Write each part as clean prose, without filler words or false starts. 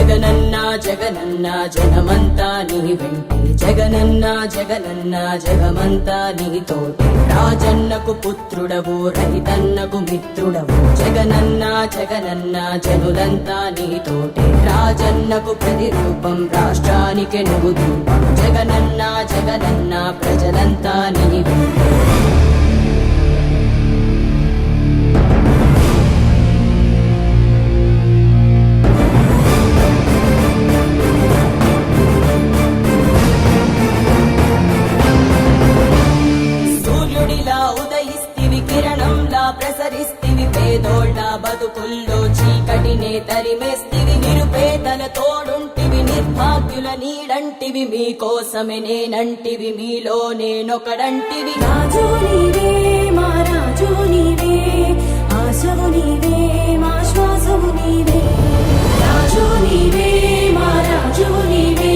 జగనన్న జగనన్న జనమంతా నీ వెంటే జగనన్న జగనన్న జగమంతా నీతోటి రాజన్నకు పుత్రుడవు రైతన్నకు మిత్రుడవు జగనన్న జగనన్న జనులంతా నీతోటి రాజన్నకు ప్రతిరూపం రాష్ట్రానికి నువ్వు దీపం జగనన్న జగనన్న ప్రజలంతా నీ వెంటే ప్రసరిస్తివి పేదోళ్ళ బతుకుల్లో చీకటినే తరిమేస్తివి నిరుపేదల తోడుంటివి నిర్భాగ్యుల నీడంటివి మీకోసమే నేనంటివి మీలో నేనొకడంటివి రాజు నీవే మా రాజు నీవే ఆశవు నీవే మా శ్వాసవు నీవే రాజు నీవే మా రాజు నీవే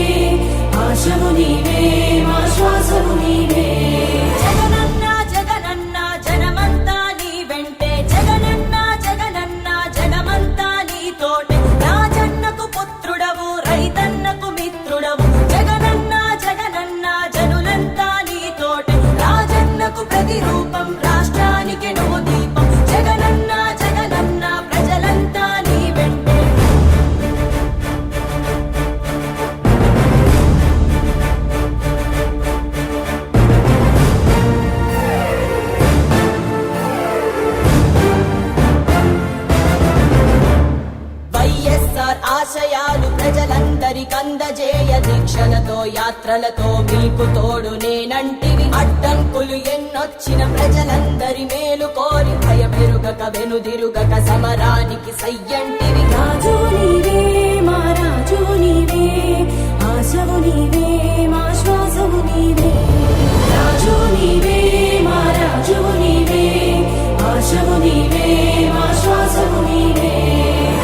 ఆశవు నీవే మా శ్వాసవు నీవే జగనన్న జగనన్న జనమంతా నీ వెంటే జగనన్న జగనన్న జనమంతా నీతోటే రాజన్నకు పుత్రుడవు రైతన్నకు మిత్రుడవు జగనన్న జగనన్న జనులంతా నీతోటే రాజన్నకు ప్రతిరూపం రాష్ట్రానికి నువ్వు దీపం జగనన్న జగనన్న ప్రజలంతా నీ వెంటే వైఎస్ఆర్ ఆశయాలు ప్రజలందరికందజేయ దీక్షలతో యాత్రలతో మీకు తోడు నేనంటివి అడ్డంకులు ఎన్నొచ్చిన ప్రజలందరి మేలు కోరి భయమెరుగక వెనుదిరుగక సమరానికి సయ్యంటివి రాజు నీవే మా రాజు నీవే ఆశవు నీవే మా శ్వాసవు నీవే రాజు నీవే మా రాజు నీవే ఆశవు నీవే మా శ్వాసవు నీవే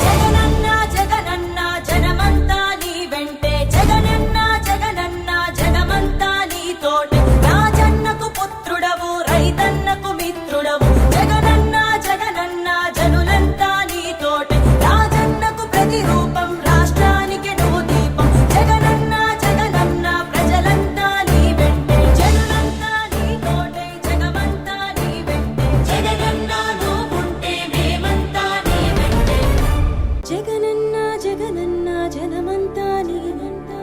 జగనన్న జగనన్న జనమంతా నీ వెంటే జగనన్న జగనన్న జనమంతా నీతోటే రాజన్నకు పుత్రుడవు రైతన్నకు మిత్రుడవు జగనన్న జగనన్న జనులంతా నీతోటే రాజన్నకు ప్రతిరూపం రాష్ట్రానికి నువ్వు దీపం జగనన్న జగనన్న ప్రజలంతా నీ వెంటే జనులంతా నీతోటే జగమంతా నీ వెంటే జగనన్న నువ్వుంటే మేమంతా నీ వెంటే జగనన్న జగనన్న జనమంతా నీవంతా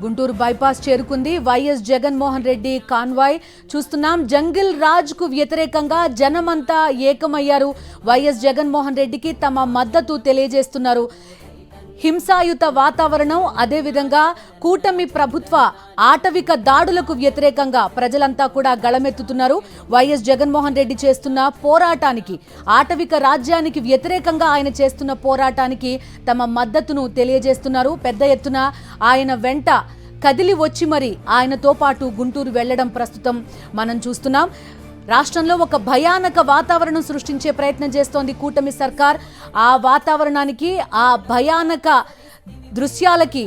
గుంటూరు బైపాస్ చేరుకుంది వైఎస్ జగన్మోహన్ రెడ్డి కాన్వాయ్ చూస్తున్నాం. జంగిల్ రాజ్ కు వ్యతిరేకంగా జనమంతా ఏకమయ్యారు. వైఎస్ జగన్మోహన్ రెడ్డికి తమ మద్దతు తెలియజేస్తున్నారు. హింసాయుత వాతావరణం, అదేవిధంగా కూటమి ప్రభుత్వ ఆటవిక దాడులకు వ్యతిరేకంగా ప్రజలంతా కూడా గళమెత్తుతున్నారు. వైఎస్ జగన్మోహన్ రెడ్డి చేస్తున్న పోరాటానికి, ఆటవిక రాజ్యానికి వ్యతిరేకంగా ఆయన చేస్తున్న పోరాటానికి తమ మద్దతును తెలియజేస్తున్నారు. పెద్ద ఎత్తున ఆయన వెంట కదిలి వచ్చి మరి ఆయనతో పాటు గుంటూరు వెళ్లడం ప్రస్తుతం మనం చూస్తున్నాం. రాష్ట్రంలో ఒక భయానక వాతావరణం సృష్టించే ప్రయత్నం చేస్తోంది కూటమి సర్కార్. ఆ వాతావరణానికి, ఆ భయానక దృశ్యాలకి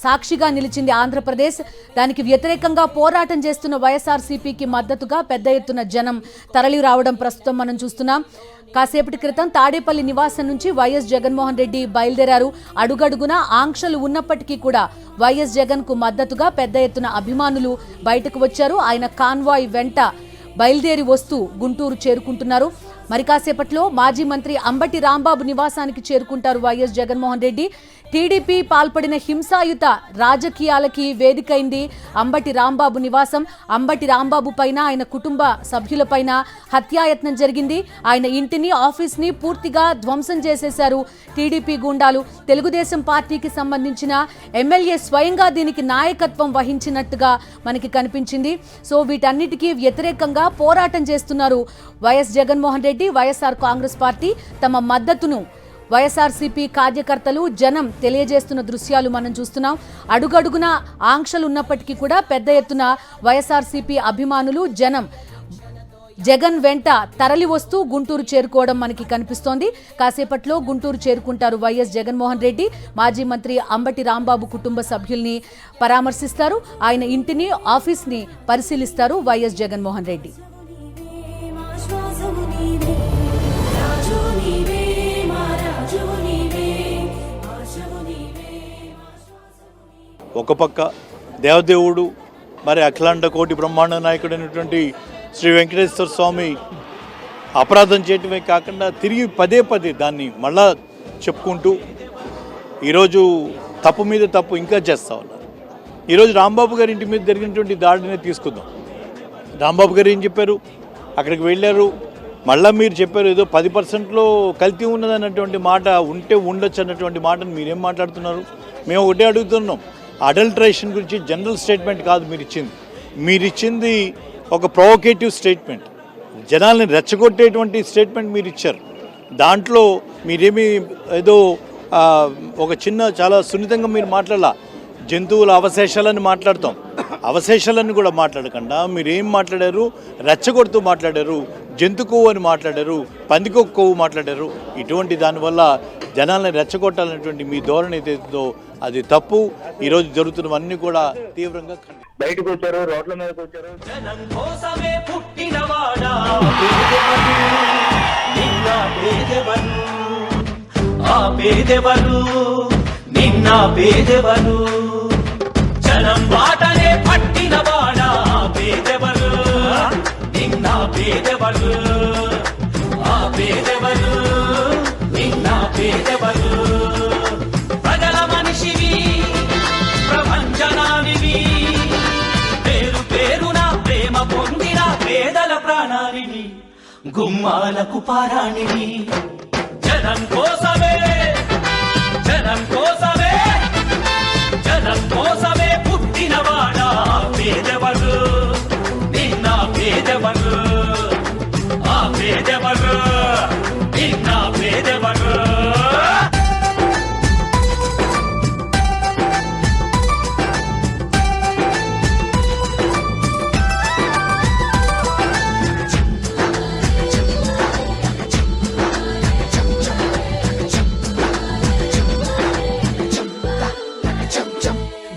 సాక్షిగా నిలిచింది ఆంధ్రప్రదేశ్. దానికి వ్యతిరేకంగా పోరాటం చేస్తున్న వైఎస్ఆర్సీపీకి మద్దతుగా పెద్ద ఎత్తున జనం తరలి రావడం ప్రస్తుతం మనం చూస్తున్నాం. కాసేపటి క్రితం తాడేపల్లి నివాసం నుంచి వైఎస్ జగన్మోహన్ రెడ్డి బయలుదేరారు. అడుగడుగునా ఆంక్షలు ఉన్నప్పటికీ కూడా వైఎస్ జగన్ కు మద్దతుగా పెద్ద ఎత్తున అభిమానులు బయటకు వచ్చారు. ఆయన కాన్వాయ్ వెంట బయలుదేరి వస్తూ గుంటూరు చేరుకుంటున్నారు. మరి కాసేపట్లో మాజీ మంత్రి అంబటి రాంబాబు నివాసానికి చేరుకుంటారు వైఎస్ జగన్మోహన్ రెడ్డి. టీడీపీ పాల్పడిన హింసాయుత రాజకీయాలకి వేదికైంది అంబటి రాంబాబు నివాసం. అంబటి రాంబాబు పైన, ఆయన కుటుంబ సభ్యులపైన హత్యాయత్నం జరిగింది. ఆయన ఇంటిని, ఆఫీస్ని పూర్తిగా ధ్వంసం చేసేశారు టీడీపీ గూండాలు. తెలుగుదేశం పార్టీకి సంబంధించిన ఎమ్మెల్యే స్వయంగా దీనికి నాయకత్వం వహించినట్టుగా మనకి కనిపించింది. సో వీటన్నిటికీ వ్యతిరేకంగా పోరాటం చేస్తున్నారు వైఎస్ జగన్మోహన్ రెడ్డి. వైఎస్ఆర్ కాంగ్రెస్ పార్టీ తమ మద్దతును వైఎస్ఆర్సీపీ కార్యకర్తలు, జనం తెలియజేస్తున్న దృశ్యాలు మనం చూస్తున్నాం. అడుగడుగున ఆంక్షలు ఉన్నప్పటికీ కూడా పెద్ద ఎత్తున వైఎస్ఆర్సీపీ అభిమానులు, జనం జగన్ వెంట తరలి వస్తూ గుంటూరు చేరుకోవడం మనకి కనిపిస్తోంది. కాసేపట్లో గుంటూరు చేరుకుంటారు వైఎస్ జగన్మోహన్ రెడ్డి. మాజీ మంత్రి అంబటి రాంబాబు కుటుంబ సభ్యుల్ని పరామర్శిస్తారు. ఆయన ఇంటిని, ఆఫీస్ని పరిశీలిస్తారు వైఎస్ జగన్మోహన్ రెడ్డి. ఒక పక్క దేవదేవుడు, మరి అఖిలాండ కోటి బ్రహ్మాండ నాయకుడైనటువంటి శ్రీ వెంకటేశ్వర స్వామి అపరాధం చేయటమే కాకుండా తిరిగి పదే దాన్ని మళ్ళా చెప్పుకుంటూ ఈరోజు తప్పు మీద తప్పు ఇంకా చేస్తూ ఉన్నారు. ఈరోజు రాంబాబు గారి ఇంటి మీద జరిగినటువంటి దాడిని తీసుకుందాం. రాంబాబు గారు ఏం చెప్పారు? అక్కడికి వెళ్ళారు, మళ్ళీ మీరు చెప్పారు ఏదో 10%లో కల్తీ ఉన్నదన్నటువంటి మాట, ఉంటే ఉండొచ్చు అన్నటువంటి మాటను మీరేం మాట్లాడుతున్నారు? మేము ఒకటే అడుగుతున్నాం. అడల్ట్రేషన్ గురించి జనరల్ స్టేట్మెంట్ కాదు మీరు ఇచ్చింది ఒక ప్రొవోకేటివ్ స్టేట్మెంట్, జనాల్ని రెచ్చగొట్టేటువంటి స్టేట్మెంట్ మీరు ఇచ్చారు. దాంట్లో మీరేమి ఏదో ఒక చాలా సున్నితంగా మీరు మాట్లాడాల. జంతువుల అవశేషాలని మాట్లాడతాం, అవశేషాలను కూడా మాట్లాడకుండా మీరేం మాట్లాడారు? రెచ్చగొడుతూ మాట్లాడారు, జంతు కొవ్వు అని మాట్లాడారు, పందికొక్క కొవ్వు మాట్లాడారు. ఇటువంటి దానివల్ల జనాల్ని రెచ్చగొట్టాలనేటువంటి మీ ధోరణి ఏదైతుందో అది తప్పు. ఈరోజు జరుగుతున్నవన్నీ కూడా తీవ్రంగా బయటకు వచ్చారు, రోడ్ల మీదకి వచ్చారు. జనం కోసమే పుట్టినవాడా నిన్న పేదెవరు, ఆ పేదెవరు, నిన్న పేదెవరు, జనం బాటనే పట్టినవాడా పేదెవరు, నిన్న పేదెవరు, ఆ పేదెవరు, నిన్న పేదెవరు, ప్రజల మనిషివి, ప్రపంచనానివి, పేరు పేరున ప్రేమ పొందిన పేదల ప్రాణానివి, గుమ్మాలకు పారాణివి. జనం కోసమే, జనం కోసమే, జనం కోసమే పుట్టినవాడా పేదెవరు, నిన్న పేదెవరు, ఆ పేదెవరు, నిన్న పేదెవరు.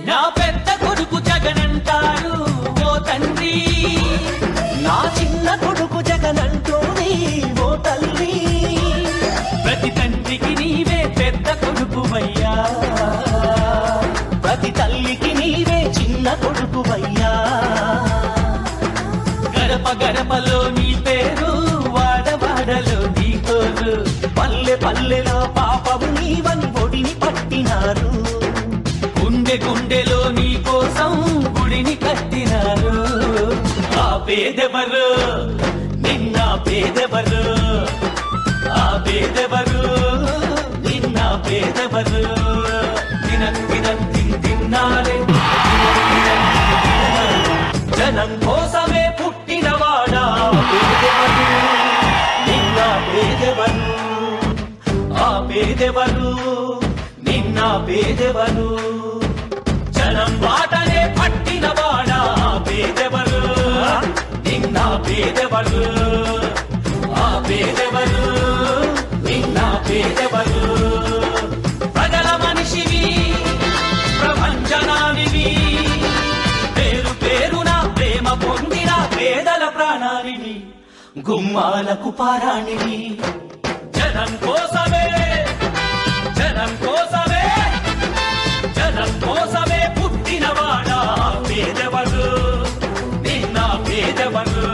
నా పెద్ద కొడుకు జగనంటారు ఓ తండ్రి, నా చిన్న కొడుకు జగనంటోని ఓ తల్లి, ప్రతి తండ్రికి నీవే పెద్ద కొడుకువయ్యా, ప్రతి తల్లికి నీవే చిన్న కొడుకువయ్యా, గడప గడపలో నీ పేరు, వాడవాడలో నీ కోరు, పల్లె పల్లెలో పాపము నీవని ఒడిని పట్టినారు, గుండె గుండెలో నీ కోసం గుడిని కట్టినారు. ఆ పేదెవరు, నిన్న పేదెవరు, ఆ పేదెవరు, నిన్న పేదెవరు, తిన్నారే జనం కోసమే పుట్టినవాడా పేదెవరు, నిన్న పేదెవరు, ఆ పేదెవరు, నిన్న పేదెవరు, జనం బాటనే పట్టినవాడా పేదెవరు, నిన్న పేదెవరు, ఆ పేదెవరు, నిన్న పేదెవరు, ప్రజల మనిషివి, ప్రపంచనానివి, పేరు పేరున ప్రేమ పొందిన పేదల ప్రాణానివి, గుమ్మాలకు పారాణివి. జనం కోసమే, జనం కోసమే, జనం కోసమే పుట్టినవాడా పేదెవరు, నిన్న పేదెవరు,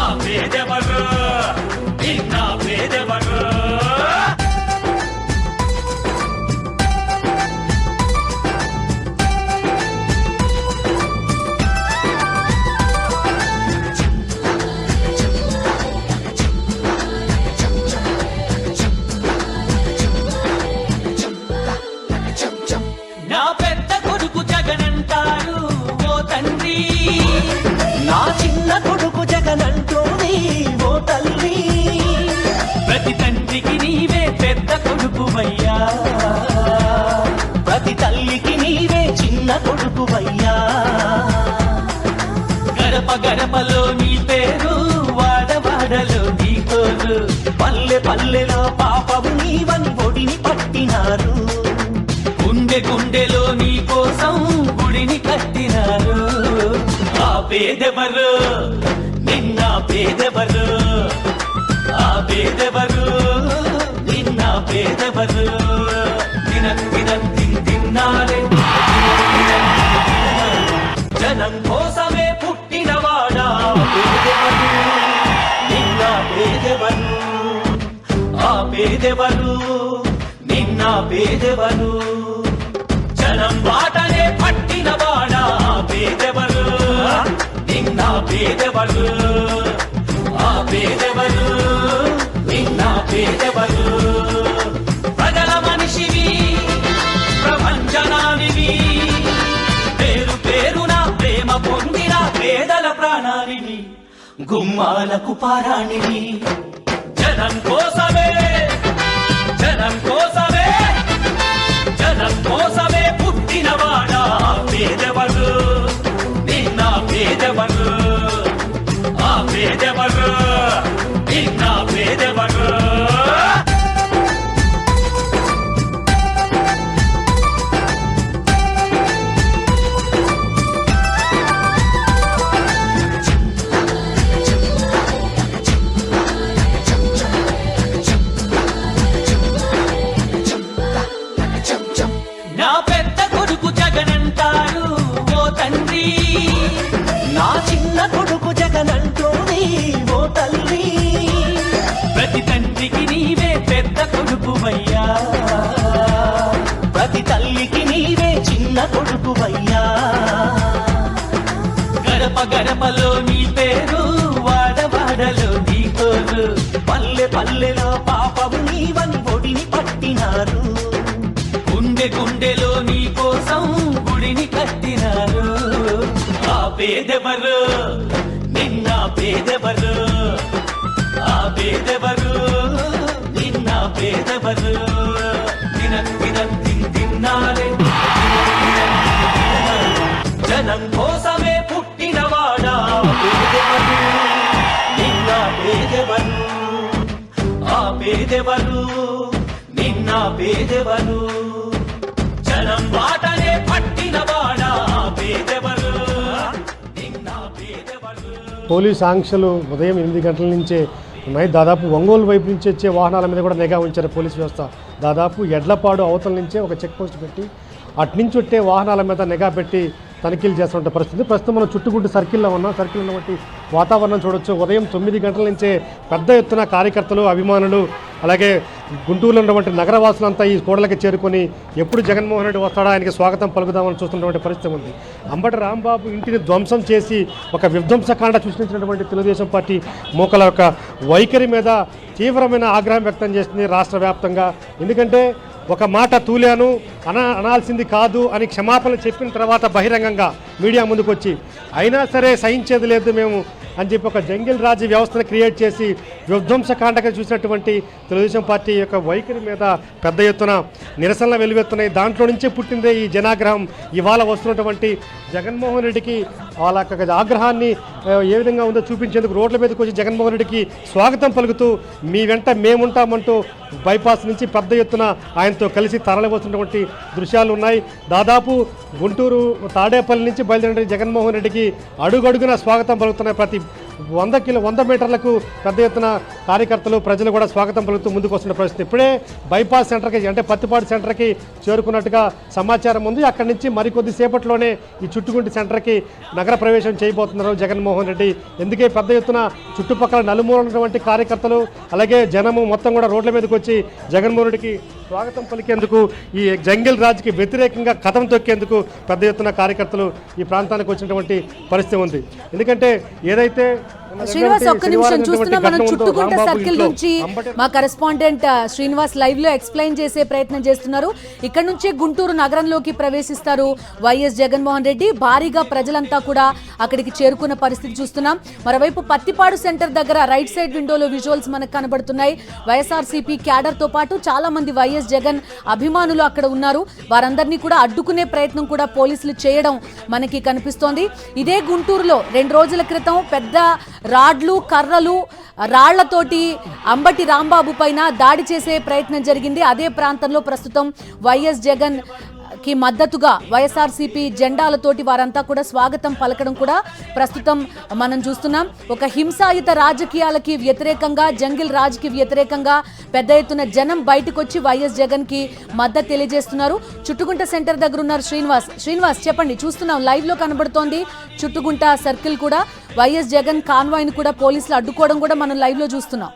ఆ పేదెవరు, నిన్న పేదెవరు. నా పెద్ద కొడుకు జగనంటారు ఓ తండ్రి, నా చిన్న కొడుకు జగనంటోని ఓ తల్లి, ప్రతి తండ్రికి నీవే పెద్ద కొడుకువయ్యా, ప్రతి తల్లికి నీవే చిన్న కొడుకువయ్యా, గడప గడపలో నీ పేరు, పల్లె పల్లెలో పాపము నీవని ఒడిని పట్టినారు గుండె గుండెలో నీ కోసం గుడిని కట్టినారు ఆ పేదెవరు నిన్న పేదెవరు ఆ పేదెవరు నిన్న పేదెవరు తిన్నారే జనం కోసమే పుట్టినవాడా పేదెవరు నిన్న పేదెవరు ఆ పేదెవరు నిన్న పేదెవరు జనం బాటనే పట్టినవాడా పేదెవరు నిన్న పేదెవరు ఆ పేదెవరు నిన్న పేదెవరు ప్రజల మనిషివి ప్రపంచనానివి పేరు పేరున ప్రేమ పొందిన పేదల ప్రాణానివి గుమ్మాలకు పారాణివి జనం కోసమే జనం కోసమే జనం కోసమే పుట్టినవాడా పేదెవరు నిన్న పేదెవరు ఆ పేదెవరు నిన్న పేదెవరు నా పెద్ద కొడుకు జగనంటారు ఓ తండ్రి నా చిన్న కొడుకు జగనంటోని ఓ తల్లి ప్రతి తండ్రికి నీవే పెద్ద కొడుకువయ్యా ప్రతి తల్లికి నీవే చిన్న కొడుకువయ్యా గడప గడపలో నీ పేరు వాడవాడలో నీ తోరు పల్లె పల్లెలో పాపము నీవని ఒడిని పట్టినారు గుండె గుండెలో నీ కోసం గుడిని కట్టినారు ఆ పేదెవరు నిన్న పేదెవరు ఆ పేదెవరు నిన్న పేదెవరు తిన్నారే జనం కోసమే పుట్టినవాడా పేదెవరు నిన్న పేదెవరు ఆ పేదెవరు నిన్న పేదెవరు జనం బాటనే పట్టినవాడా పేదెవరు నిన్న పేదెవరు పోలీస్ ఆంక్షలు ఉదయం 8 గంటల నుంచే ఉన్నాయి. దాదాపు ఒంగోలు వైపు నుంచి వచ్చే వాహనాల మీద కూడా నిఘా ఉంచారు పోలీస్ వ్యవస్థ. దాదాపు ఎడ్లపాడు అవతల నుంచే ఒక చెక్ పోస్ట్ పెట్టి అట్నుంచి వచ్చే వాహనాల మీద నిఘా పెట్టి తనిఖీలు చేస్తున్న పరిస్థితి. ప్రస్తుతం మనం చుట్టుగుంటు సర్కిల్లో ఉన్నాం. సర్కిల్ ఉన్నటువంటి వాతావరణం చూడొచ్చు. ఉదయం 9 గంటల నుంచే పెద్ద ఎత్తున కార్యకర్తలు, అభిమానులు, అలాగే గుంటూరులో ఉన్నటువంటి నగరవాసులంతా ఈ కూడలకి చేరుకొని ఎప్పుడు జగన్మోహన్ రెడ్డి వస్తాడా ఆయనకి స్వాగతం పలుకుదామని చూస్తున్నటువంటి పరిస్థితి ఉంది. అంబటి రాంబాబు ఇంటిని ధ్వంసం చేసి ఒక విధ్వంసకాండ సృష్టించినటువంటి తెలుగుదేశం పార్టీ మూకల యొక్క వైఖరి మీద తీవ్రమైన ఆగ్రహం వ్యక్తం చేస్తుంది రాష్ట్ర వ్యాప్తంగా. ఎందుకంటే ఒక మాట తూలాను అనాల్సింది కాదు అని క్షమాపణ చెప్పిన తర్వాత బహిరంగంగా మీడియా ముందుకు వచ్చి అయినా సరే సహించేది లేదు మేము అని చెప్పి ఒక జంగిల్ రాజ్ వ్యవస్థను క్రియేట్ చేసి విధ్వంసకాండగా చూసినటువంటి తెలుగుదేశం పార్టీ యొక్క వైఖరి మీద పెద్ద ఎత్తున నిరసనలు వెలువెత్తున్నాయి. దాంట్లో నుంచే పుట్టిందే ఈ జనాగ్రహం. ఇవాళ వస్తున్నటువంటి జగన్మోహన్ రెడ్డికి వాళ్ళ యొక్క ఆగ్రహాన్ని ఏ విధంగా ఉందో చూపించేందుకు రోడ్ల మీదకి వచ్చి జగన్మోహన్ రెడ్డికి స్వాగతం పలుకుతూ మీ వెంట మేముంటామంటూ బైపాస్ నుంచి పెద్ద ఎత్తున ఆయనతో కలిసి తరలివస్తున్నటువంటి దృశ్యాలు ఉన్నాయి. దాదాపు గుంటూరు తాడేపల్లి నుంచి బయలుదేరిన జగన్మోహన్ రెడ్డికి అడుగడుగున స్వాగతం పలుకుతున్నాయి. ప్రతి 100 మీటర్లకు పెద్ద ఎత్తున కార్యకర్తలు, ప్రజలు కూడా స్వాగతం పలుకుతూ ముందుకు వస్తున్న పరిస్థితి. ఇప్పుడే బైపాస్ సెంటర్కి అంటే పత్తిపాడు సెంటర్కి చేరుకున్నట్టుగా సమాచారం ఉంది. అక్కడి నుంచి మరికొద్ది సేపట్లోనే ఈ చుట్టుగుంటి సెంటర్కి నగర ప్రవేశం చేయబోతున్నారు జగన్మోహన్ రెడ్డి. ఎందుకే పెద్ద ఎత్తున చుట్టుపక్కల నలుమూలటువంటి కార్యకర్తలు అలాగే జనము మొత్తం కూడా రోడ్ల మీదకి వచ్చి జగన్మోహన్ రెడ్డికి స్వాగతం పలికేందుకు, ఈ జంగిల్ రాజ్కి వ్యతిరేకంగా కథం తొక్కేందుకు పెద్ద ఎత్తున కార్యకర్తలు ఈ ప్రాంతానికి వచ్చినటువంటి పరిస్థితి ఉంది. ఎందుకంటే ఏదైతే శ్రీనివాస్ ఒక్క నిమిషం చూస్తున్నాం మనం చుట్టుకుంట సర్కిల్ నుంచి మా కరెస్పాండెంట్ శ్రీనివాస్ లైవ్ లో ఎక్స్ప్లెయిన్ చేసే ప్రయత్నం చేస్తున్నారు. ఇక్కడ నుంచే గుంటూరు నగరంలోకి ప్రవేశిస్తారు వైఎస్ జగన్మోహన్ రెడ్డి. భారీగా ప్రజలంతా కూడా అక్కడికి చేరుకున్న పరిస్థితి చూస్తున్నాం. మరోవైపు పత్తిపాడు సెంటర్ దగ్గర రైట్ సైడ్ విండోలో విజువల్స్ మనకు కనబడుతున్నాయి. వైఎస్ఆర్సీపీ క్యాడర్ తో పాటు చాలా మంది వైఎస్ వైఎస్ జగన్ అభిమానులు అక్కడ ఉన్నారు. వారందరినీ కూడా అడ్డుకునే ప్రయత్నం కూడా పోలీసులు చేయడం మనకి కనిపిస్తోంది. ఇదే గుంటూరులో 2 రోజుల క్రితం పెద్ద రాడ్లు కర్రలు రాళ్లతోటి అంబటి రాంబాబు పైన దాడి చేసే ప్రయత్నం జరిగింది. అదే ప్రాంతంలో ప్రస్తుతం వైఎస్ జగన్ కి మద్దతుగా వైఎస్ఆర్సీపీ జెండాలతోటి వారంతా కూడా స్వాగతం పలకడం కూడా ప్రస్తుతం మనం చూస్తున్నాం. ఒక హింసాయుత రాజకీయాలకి వ్యతిరేకంగా, జంగిల్ రాజ్కి వ్యతిరేకంగా పెద్ద ఎత్తున జనం బయటకు వచ్చి వైఎస్ జగన్ కి మద్దతు తెలియజేస్తున్నారు. చుట్టుగుంట సెంటర్ దగ్గర ఉన్నారు శ్రీనివాస్ చెప్పండి. చూస్తున్నాం, లైవ్ లో కనబడుతోంది చుట్టుగుంట సర్కిల్ కూడా. వైఎస్ జగన్ కాన్వాయ్ని కూడా పోలీసులు అడ్డుకోవడం కూడా మనం లైవ్ లో చూస్తున్నాం.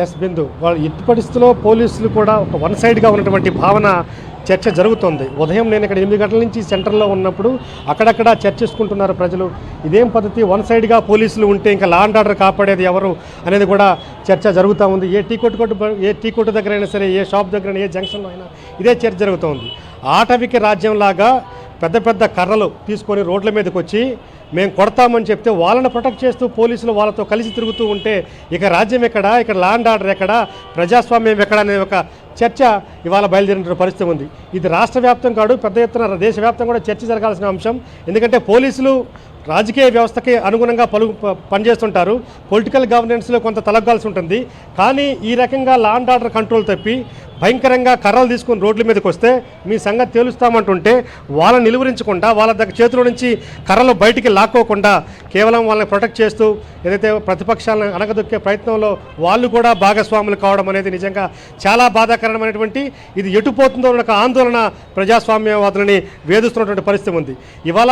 ఎస్ బిందు, వాళ్ళు ఎట్టి పరిస్థితుల్లో పోలీసులు కూడా ఒక వన్ సైడ్గా ఉన్నటువంటి భావన చర్చ జరుగుతోంది. ఉదయం నేను ఇక్కడ 8 గంటల నుంచి సెంటర్లో ఉన్నప్పుడు అక్కడక్కడ చర్చిస్తుకుంటున్నారు ప్రజలు. ఇదేం పద్ధతి, వన్ సైడ్గా పోలీసులు ఉంటే ఇంకా లా అండ్ ఆర్డర్ కాపాడేది ఎవరు అనేది కూడా చర్చ జరుగుతూ ఉంది. ఏ టీ కొట్టు దగ్గర అయినా సరే, ఏ షాప్ దగ్గర, ఏ జంక్షన్లో అయినా ఇదే చర్చ జరుగుతోంది. ఆటవిక రాజ్యంలాగా పెద్ద పెద్ద కర్రలు తీసుకొని రోడ్ల మీదకి వచ్చి మేము కొడతామని చెప్తే వాళ్ళని ప్రొటెక్ట్ చేస్తూ పోలీసులు వాళ్ళతో కలిసి తిరుగుతూ ఉంటే ఇక రాజ్యం ఎక్కడా, ఇక్కడ లా అండ్ ఆర్డర్ ఎక్కడా, ప్రజాస్వామ్యం ఎక్కడా అనే ఒక చర్చ ఇవాళ బయలుదేరిన పరిస్థితి ఉంది. ఇది రాష్ట్ర వ్యాప్తం కాదు, పెద్ద ఎత్తున దేశవ్యాప్తం కూడా చర్చ జరగాల్సిన అంశం. ఎందుకంటే పోలీసులు రాజకీయ వ్యవస్థకి అనుగుణంగా పనిచేస్తుంటారు. పొలిటికల్ గవర్నెన్స్లో కొంత తలగ్గాల్సి ఉంటుంది. కానీ ఈ రకంగా లా అండ్ ఆర్డర్ కంట్రోల్ తప్పి భయంకరంగా కర్రలు తీసుకుని రోడ్ల మీదకి వస్తే మీ సంగతి తేలుస్తామంటుంటే వాళ్ళని నిలువరించకుండా, వాళ్ళ దగ్గర చేతిలో నుంచి కర్రలు బయటికి లాక్కోకుండా కేవలం వాళ్ళని ప్రొటెక్ట్ చేస్తూ ఏదైతే ప్రతిపక్షాలను అణగదొక్కే ప్రయత్నంలో వాళ్ళు కూడా భాగస్వాములు కావడం అనేది నిజంగా చాలా బాధాకరమైనటువంటి, ఇది ఎటుపోతుందో ఒక ఆందోళన ప్రజాస్వామ్యవాదులని వేధిస్తున్నటువంటి పరిస్థితి ఉంది. ఇవాళ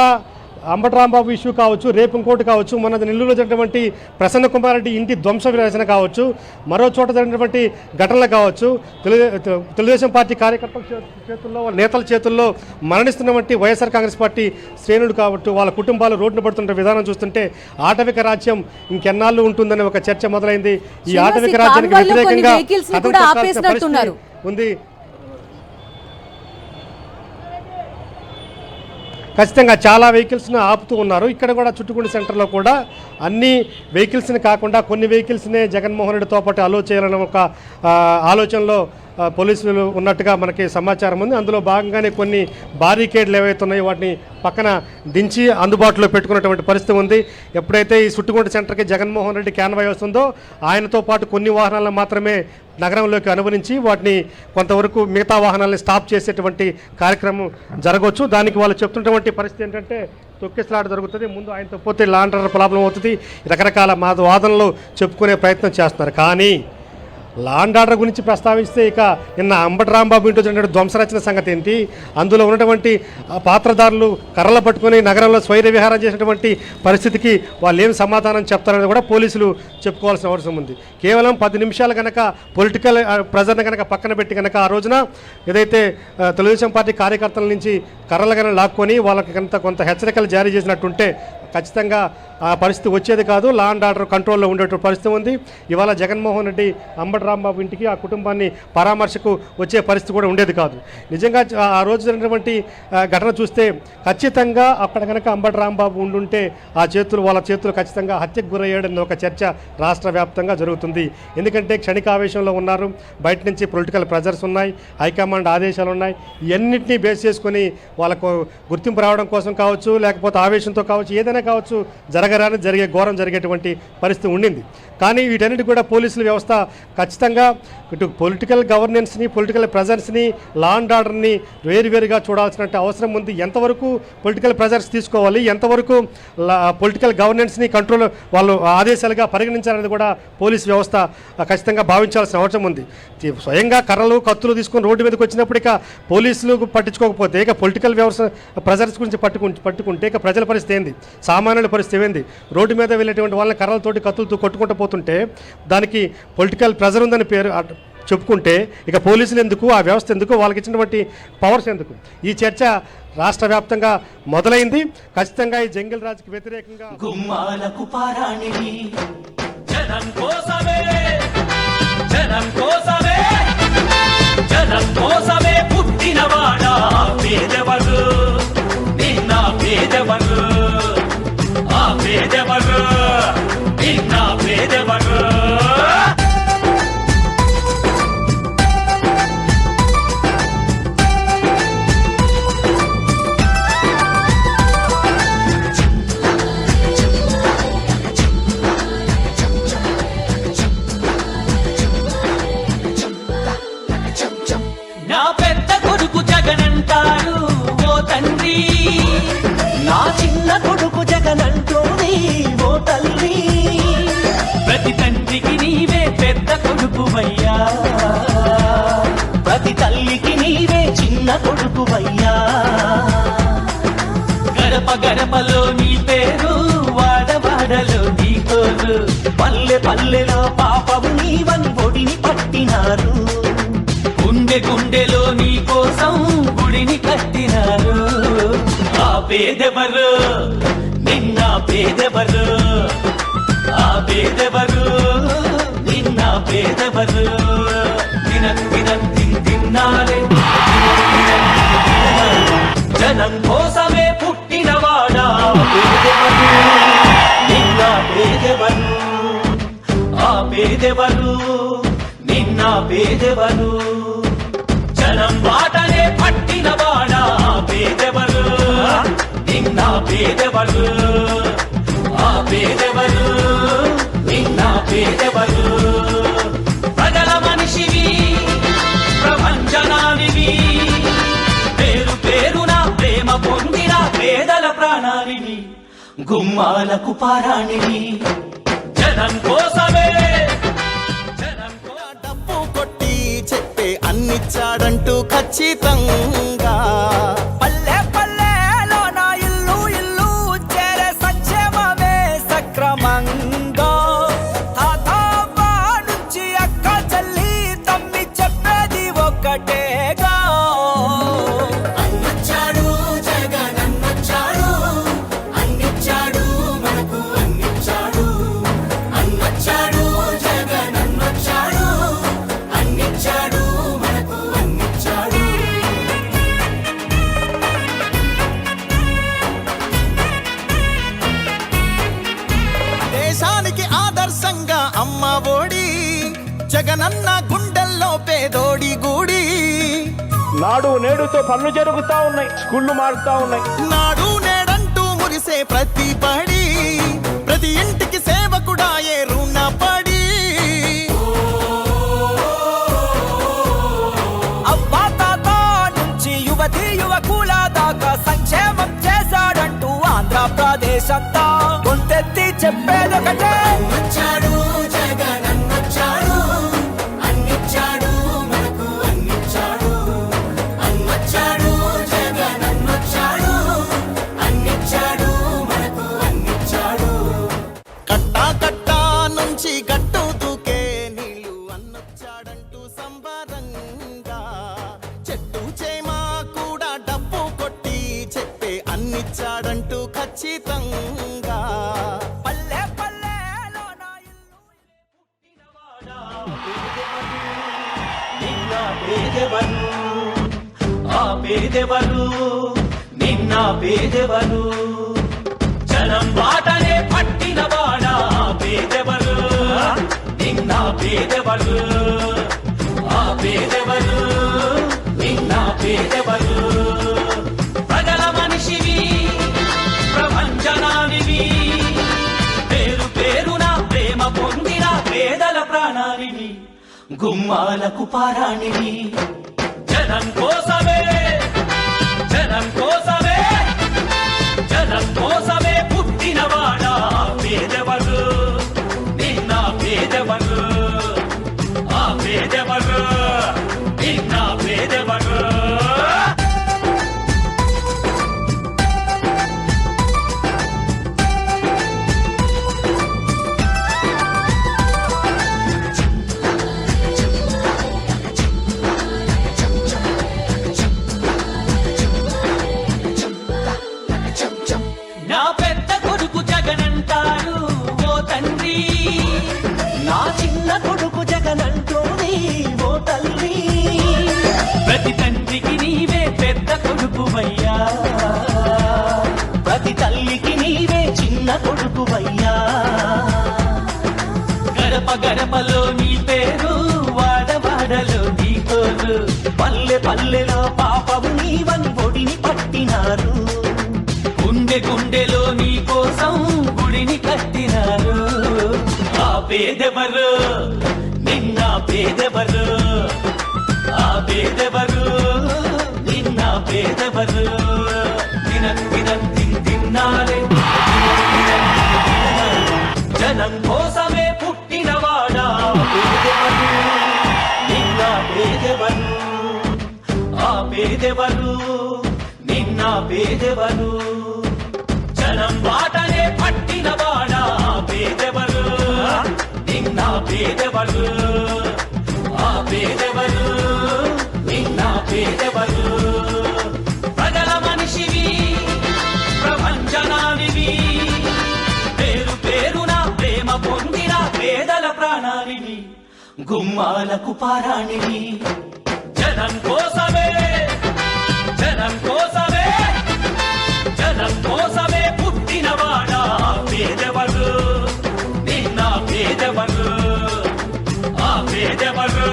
అంబటి రాంబాబు ఇష్యూ కావచ్చు, రేపు ఇంకోటి కావచ్చు, మన నెల్లూరులో జరిగినటువంటి ప్రసన్న కుమార్ రెడ్డి ఇంటి ధ్వంస విరచన కావచ్చు, మరో చోట జరిగినటువంటి ఘటనలు కావచ్చు, తెలుగుదేశం పార్టీ కార్యకర్తల చేతుల్లో, నేతల చేతుల్లో మరణిస్తున్నటువంటి వైఎస్ఆర్ కాంగ్రెస్ పార్టీ శ్రేణులు కాబట్టి వాళ్ళ కుటుంబాలు రోడ్డున పడుతున్న విధానం చూస్తుంటే ఆటవిక రాజ్యం ఇంకెన్నాళ్ళు ఉంటుందని ఒక చర్చ మొదలైంది. ఈ ఆటవిక రాజ్యానికి వ్యతిరేకంగా ఉంది. ఖచ్చితంగా చాలా వెహికల్స్ని ఆపుతూ ఉన్నారు. ఇక్కడ కూడా చుట్టుకుండి సెంటర్లో కూడా అన్ని వెహికల్స్ని కాకుండా కొన్ని వెహికల్స్నే జగన్మోహన్ రెడ్డితో పాటు అలో చేయాలన్న ఒక ఆలోచనలో పోలీసులు ఉన్నట్టుగా మనకి సమాచారం ఉంది. అందులో భాగంగానే కొన్ని బారికేడ్లు ఏవైతే ఉన్నాయో వాటిని పక్కన దించి అందుబాటులో పెట్టుకున్నటువంటి పరిస్థితి ఉంది. ఎప్పుడైతే ఈ చుట్టుకుంట సెంటర్కి జగన్మోహన్ రెడ్డి క్యాన్వాయ్ వస్తుందో ఆయనతో పాటు కొన్ని వాహనాలను మాత్రమే నగరంలోకి అనుమతించి వాటిని కొంతవరకు మిగతా వాహనాలని స్టాప్ చేసేటువంటి కార్యక్రమం జరగవచ్చు. దానికి వాళ్ళు చెప్తున్నటువంటి పరిస్థితి ఏంటంటే తొక్కిసలాట జరుగుతుంది, ముందు ఆయనతో పోతే లా అండ్ ఆర్డర్ ప్రాబ్లం అవుతుంది, రకరకాల వాదనలు చెప్పుకునే ప్రయత్నం చేస్తున్నారు. కానీ లా అండ్ ఆర్డర్ గురించి ప్రస్తావిస్తే ఇక నిన్న అంబటి రాంబాబు ఇంటూ జరిగినటువంటి ధ్వంసరచన సంగతి ఏంటి, అందులో ఉన్నటువంటి పాత్రదారులు కర్రలు పట్టుకొని నగరంలో స్వైర విహారం చేసినటువంటి పరిస్థితికి వాళ్ళు ఏం సమాధానం చెప్తారనేది కూడా పోలీసులు చెప్పుకోవాల్సిన అవసరం ఉంది. కేవలం 10 నిమిషాలు కనుక పొలిటికల్ ప్రెజర్ని కనుక పక్కన పెట్టి కనుక ఆ రోజున ఏదైతే తెలుగుదేశం పార్టీ కార్యకర్తల నుంచి కర్రలు కనుక లాక్కొని వాళ్ళకి కొంత హెచ్చరికలు జారీ చేసినట్టుంటే ఖచ్చితంగా ఆ పరిస్థితి వచ్చేది కాదు. లా అండ్ ఆర్డర్ కంట్రోల్లో ఉండేటువంటి పరిస్థితి ఉంది. ఇవాళ జగన్మోహన్ రెడ్డి అంబటి రాంబాబు ఇంటికి ఆ కుటుంబాన్ని పరామర్శకు వచ్చే పరిస్థితి కూడా ఉండేది కాదు. నిజంగా ఆ రోజు జరిగినటువంటి ఘటన చూస్తే ఖచ్చితంగా అక్కడ కనుక అంబటి రాంబాబు ఉండుంటే వాళ్ళ చేతులు ఖచ్చితంగా హత్యకు గురయ్యాడన్న ఒక చర్చ రాష్ట్ర వ్యాప్తంగా జరుగుతుంది. ఎందుకంటే క్షణికావేశంలో ఉన్నారు, బయట నుంచి పొలిటికల్ ప్రెజర్స్ ఉన్నాయి, హైకమాండ్ ఆదేశాలు ఉన్నాయి. ఇవన్నింటినీ బేస్ చేసుకొని వాళ్ళకు గుర్తింపు రావడం కోసం కావచ్చు, లేకపోతే ఆవేశంతో కావచ్చు, ఏదైనా కావచ్చు, జరిగే ఘోరం జరిగేటువంటి పరిస్థితి ఉండింది. కానీ వీటన్నిటి కూడా పోలీసుల వ్యవస్థ ఖచ్చితంగా ఇటు పొలిటికల్ గవర్నెన్స్ని, పొలిటికల్ ప్రెజర్స్ని, లా అండ్ ఆర్డర్ని వేరువేరుగా చూడాల్సిన అవసరం ఉంది. ఎంతవరకు పొలిటికల్ ప్రెజర్స్ తీసుకోవాలి, ఎంతవరకు పొలిటికల్ గవర్నెన్స్ని కంట్రోల్ వాళ్ళు ఆదేశాలుగా పరిగణించాలనేది కూడా పోలీస్ వ్యవస్థ ఖచ్చితంగా భావించాల్సిన అవసరం ఉంది. స్వయంగా కర్రలు కత్తులు తీసుకొని రోడ్డు మీదకి వచ్చినప్పుడు ఇక పోలీసులు పట్టించుకోకపోతే ఇక పొలిటికల్ వ్యవస్థ ప్రెజర్స్ గురించి పట్టుకుంటే ఇక ప్రజల పరిస్థితి ఏంది, సామాన్యుల పరిస్థితి ఏంది? రోడ్డు మీద వెళ్ళేటువంటి వాళ్ళని కర్రలతోటి కత్తులతో కొట్టుకుంటూ పోతుంటే దానికి పొలిటికల్ ప్రెజర్ ఉందని పేరు చెప్పుకుంటే ఇక పోలీసులు ఎందుకు, ఆ వ్యవస్థ ఎందుకు, వాళ్ళకి ఇచ్చినటువంటి పవర్స్ ఎందుకు? ఈ చర్చ రాష్ట్ర వ్యాప్తంగా మొదలైంది. ఖచ్చితంగా ఈ జంగిల్ రాజ్కి వ్యతిరేకంగా గుమ్మాలకు పారాణిని జనం కోసమే, జనం కోసమే, జనం కోసమే పుట్టినవాడా పేదవరు, నిన్న పేదవరు, ఆ పేదవరు, నిన్న పేదవరు. తల్లి ప్రతి తండ్రికి నీవే పెద్ద కొడుకువయ్యా ప్రతి తల్లికి నీవే చిన్న కొడుకువయ్యా గడప గడపలో నీ పేరు వాడవాడలో నీ కోరు పల్లె పల్లెలో పాపము నీవని ఒడిని పట్టినారు గుండె గుండెలో నీ కోసం గుడిని కట్టినారు ఆ పేదెవరు నిన్న పేదెవరు ఆ పేదెవరు నిన్న పేదెవరు తిన్నారే జనం కోసమే పుట్టినవాడా పేదెవరు నిన్న పేదెవరు ఆ పేదెవరు నిన్న పేదెవరు జనం బాటనే పట్టినవాడా పేదెవరు నిన్న పేదెవరు ఆ పేదెవరు నిన్న పేదెవరు ప్రజల మనిషివి ప్రపంచనానివి పేరు పేరున ప్రేమ పొందిన పేదల ప్రాణానివి గుమ్మాలకు పారాణివి జనం కోసమే డబ్బు కొట్టి చెప్పే అన్నిచ్చాడంటూ ఖచ్చితంగా పల్లె పల్లెలో నా ఇల్లు ఇల్లు చేరే సంక్షేమమే సక్రమంగా తాతవ్వ నుంచి అక్క చెల్లి తమ్మి చెప్పేది ఒక్కటేగా అన్నచ్చాడు జగన్ అన్నచ్చాడు అన్నిచ్చాడు మనకు అన్నిచ్చాడు అన్నచ్చాడు జగన్ అన్నచ్చాడు అన్నిచ్చాడు మనకు అన్నిచ్చాడు దేశానికి ఆదర్శంగా అమ్మ ఒడి జగనన్న గుండెల్లో పేదోడి గుడి నాడు నేడుతో పనులు జరుగుతా ఉన్నాయి, స్కూళ్ళు మారుతా ఉన్నాయి. నాడు నేడంటూ మురిసే ప్రతి పడి ప్రతి ఇంటికి సేవకుడాయే రుణపడి అవ్వా తాత నుంచి యువతి యువకుల దాకా సంక్షేమం చేశాడంటూ ఆంధ్రప్రదేశ్ అంతా గొంతెత్తి చెప్పేదొకటే అన్నచ్చాడు జగన్ అన్నచ్చాడు అన్నిచ్చాడు మనకు అన్నిచ్చాడు అన్నచ్చాడు జగన్ అన్నచ్చాడు అన్నిచ్చాడు మనకు అన్నిచ్చాడు కట్టా కట్టా నుంచి గట్టు దూకే నీళ్ళు అన్నొచ్చాడంటూ సంబరంగా చెట్టు చేమా కూడా డబ్బు కొట్టి చెప్పే అన్నిచ్చాడంటూ ఖచ్చితంగా పల్లె పల్లెలో నా ఇల్లు నిన్న పేదెవరు ఆ పేదెవరు నిన్న పేదెవరు జనం బాటనే పట్టినవాడా పేదెవరు నిన్న పేదెవరు ఆ పేదెవరు నిన్న పేదెవరు ప్రజల మనిషివి ప్రపంచనానివి పేరు పేరున ప్రేమ పొందిన పేదల ప్రాణానివి గుమ్మాలకు పారాణివి జనం కోసమే జనం కోసమే జనం కోసమే పుట్టినవాడా పేదెవరు నిన్న పేదెవరు ఆ పేదెవరు నిన్న పేదెవరు నా పెద్ద కొడుకు జగనంటారు ఓ తండ్రి నా చిన్న కొడుకు జగనంటోని ఓ తల్లి ప్రతి తండ్రికి నీవే పెద్ద కొడుకువయ్యా ప్రతి తల్లికి నీవే చిన్న కొడుకువయ్యా గడప గడపలో నీ పేరు వాడవాడలో నీ కోరు పల్లె పల్లెలో పాపము నీవని ఒడిని పట్టినారు గుండె గుండెలో నీ కోసం గుడిని కట్టినారు ఆ పేదెవరు నిన్న పేదెవరు ఆ పేదెవరు నిన్న పేదెవరు తిన్నారే పేదెవరు నిన్న పేదెవరు జనం బాటనే పట్టినవాడా పేదెవరు నిన్న పేదెవరు ఆ పేదెవరు నిన్న పేదెవరు ప్రజల మనిషివి ప్రపంచనానివి పేరు పేరున ప్రేమ పొందిన పేదల ప్రాణానివి గుమ్మాలకు పారాణివి జనం కోసమే జనం కోసమే జనం కోసమే పుట్టినవాడా పేదెవరు నిన్న పేదెవరు ఆ పేదెవరు